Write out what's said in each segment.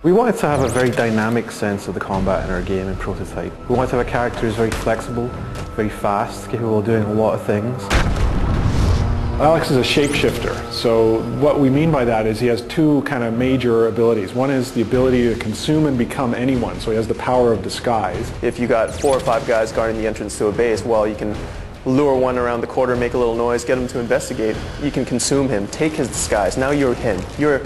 We wanted to have a very dynamic sense of the combat in our game in Prototype. We wanted to have a character who's very flexible, very fast, capable of doing a lot of things. Alex is a shapeshifter, so what we mean by that is he has two kind of major abilities. One is the ability to consume and become anyone, so he has the power of disguise. If you got 4 or 5 guys guarding the entrance to a base, well, you can lure one around the corner, make a little noise, get him to investigate. You can consume him, take his disguise. Now you're him. You're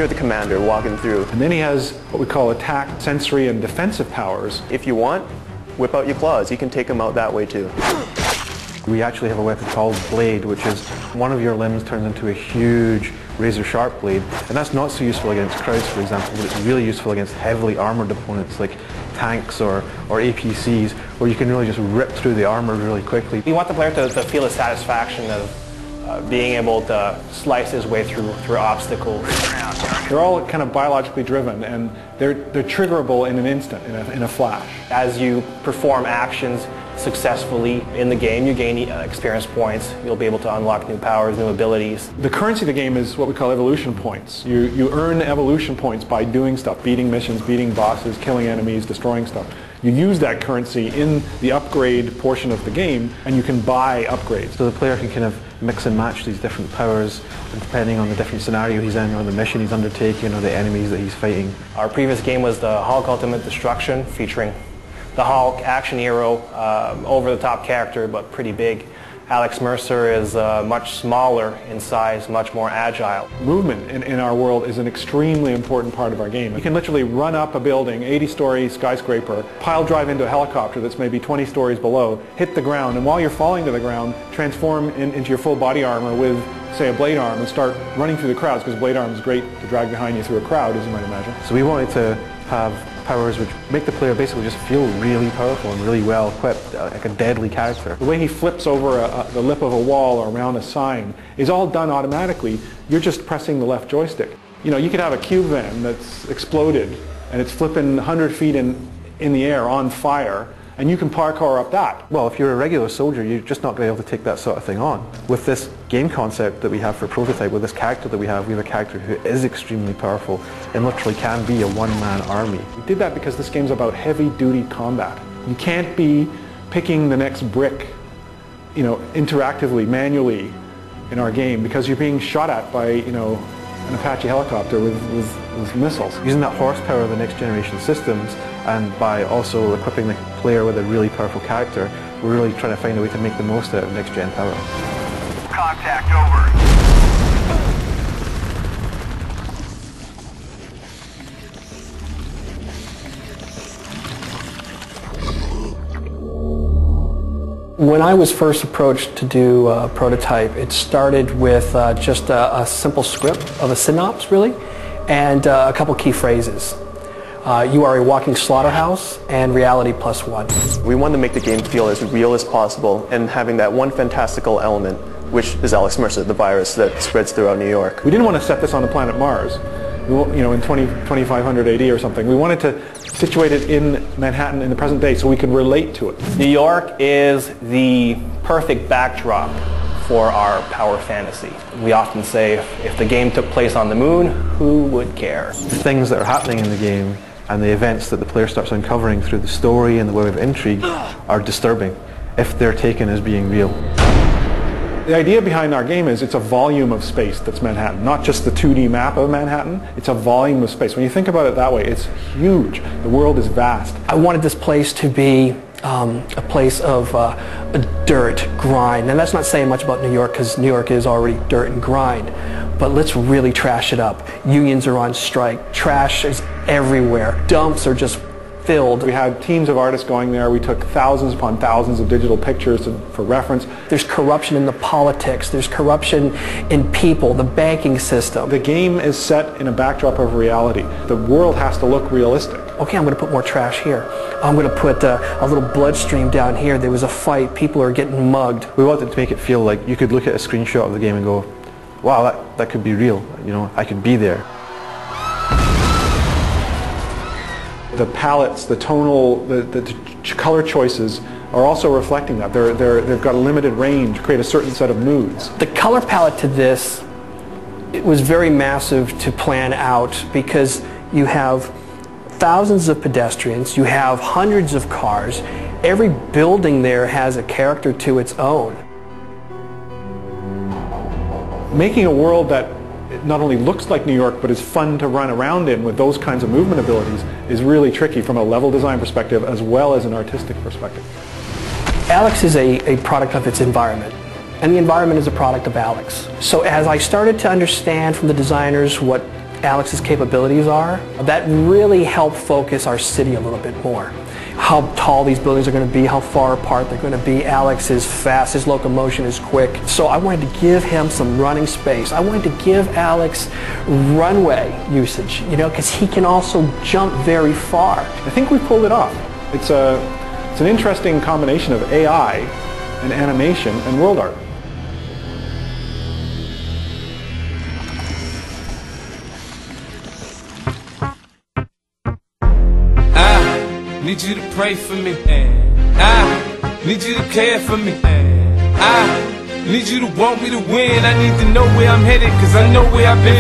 the commander walking through. And then he has what we call attack, sensory, and defensive powers. If you want, whip out your claws. You can take him out that way too. We actually have a weapon called Blade, which is one of your limbs turns into a huge razor-sharp blade, and that's not so useful against crowds, for example, but it's really useful against heavily armoured opponents like tanks or APCs, where you can really just rip through the armour really quickly. We want the player to feel the satisfaction of being able to slice his way through obstacles. They're all kind of biologically driven, and they're triggerable in an instant, in a flash. As you perform actions successfully in the game, you gain experience points. You'll be able to unlock new powers, new abilities. The currency of the game is what we call evolution points. You earn evolution points by doing stuff, beating missions, beating bosses, killing enemies, destroying stuff. You use that currency in the upgrade portion of the game, and you can buy upgrades. So the player can kind of mix and match these different powers, and depending on the different scenario he's in, or the mission he's undertaking, or the enemies that he's fighting. Our previous game was the Hulk Ultimate Destruction, featuring the Hulk, action hero, over-the-top character, but pretty big. Alex Mercer is much smaller in size, much more agile. Movement in our world is an extremely important part of our game. You can literally run up a building, 80-story skyscraper, pile drive into a helicopter that's maybe 20 stories below, hit the ground, and while you're falling to the ground, transform into your full body armor with, say, a blade arm and start running through the crowds, because blade arm is great to drag behind you through a crowd, as you might imagine. So we wanted to have powers which make the player basically just feel really powerful and really well equipped, like a deadly character. The way he flips over the lip of a wall or around a sign is all done automatically. You're just pressing the left joystick. You know, you could have a cube van that's exploded and it's flipping 100 feet in the air on fire, and you can parkour up that. Well, if you're a regular soldier, you're just not going to be able to take that sort of thing on. With this game concept that we have for Prototype, with this character that we have a character who is extremely powerful and literally can be a one-man army. We did that because this game's about heavy-duty combat. You can't be picking the next brick, you know, interactively, manually in our game, because you're being shot at by, you know, an Apache helicopter with missiles. Using that horsepower of the next generation systems, and by also equipping the player with a really powerful character, we're really trying to find a way to make the most out of next gen power. Contact over. When I was first approached to do Prototype, it started with just a simple script of a synopsis, really, and a couple key phrases. You are a walking slaughterhouse, and reality +1. We wanted to make the game feel as real as possible, and having that one fantastical element, which is Alex Mercer, the virus that spreads throughout New York. We didn't want to set this on the planet Mars, you know, in 2500 AD or something. We wanted to situate it in Manhattan in the present day so we could relate to it. New York is the perfect backdrop for our power fantasy. We often say, if the game took place on the moon, who would care? The things that are happening in the game and the events that the player starts uncovering through the story and the web of intrigue are disturbing if they're taken as being real. The idea behind our game is it's a volume of space that's Manhattan, not just the 2D map of Manhattan. It's a volume of space. When you think about it that way, it's huge. The world is vast. I wanted this place to be a place of dirt, grind. And that's not saying much about New York, because New York is already dirt and grind. But let's really trash it up. Unions are on strike. Trash is everywhere. Dumps are just filled. We had teams of artists going there. We took thousands upon thousands of digital pictures for reference. There's corruption in the politics. There's corruption in people, the banking system. The game is set in a backdrop of reality. The world has to look realistic. Okay, I'm going to put more trash here. I'm going to put a little bloodstream down here. There was a fight. People are getting mugged. We wanted to make it feel like you could look at a screenshot of the game and go, wow, that could be real. You know, I could be there. The palettes, the tonal, the color choices are also reflecting that. They've got a limited range, create a certain set of moods. The color palette to this, it was very massive to plan out, because you have thousands of pedestrians, you have hundreds of cars. Every building there has a character to its own. Making a world that not only looks like New York but is fun to run around in with those kinds of movement abilities is really tricky from a level design perspective as well as an artistic perspective. Alex is a product of its environment, and the environment is a product of Alex. So as I started to understand from the designers what Alex's capabilities are, that really helped focus our city a little bit more. How tall these buildings are going to be, how far apart they're going to be. Alex is fast, his locomotion is quick. So I wanted to give him some running space. I wanted to give Alex runway usage, you know, because he can also jump very far. I think we pulled it off. It's an interesting combination of AI and animation and world art. Need you to pray for me. I need you to care for me. I need you to want me to win. I need to know where I'm headed, cause I know where I've been.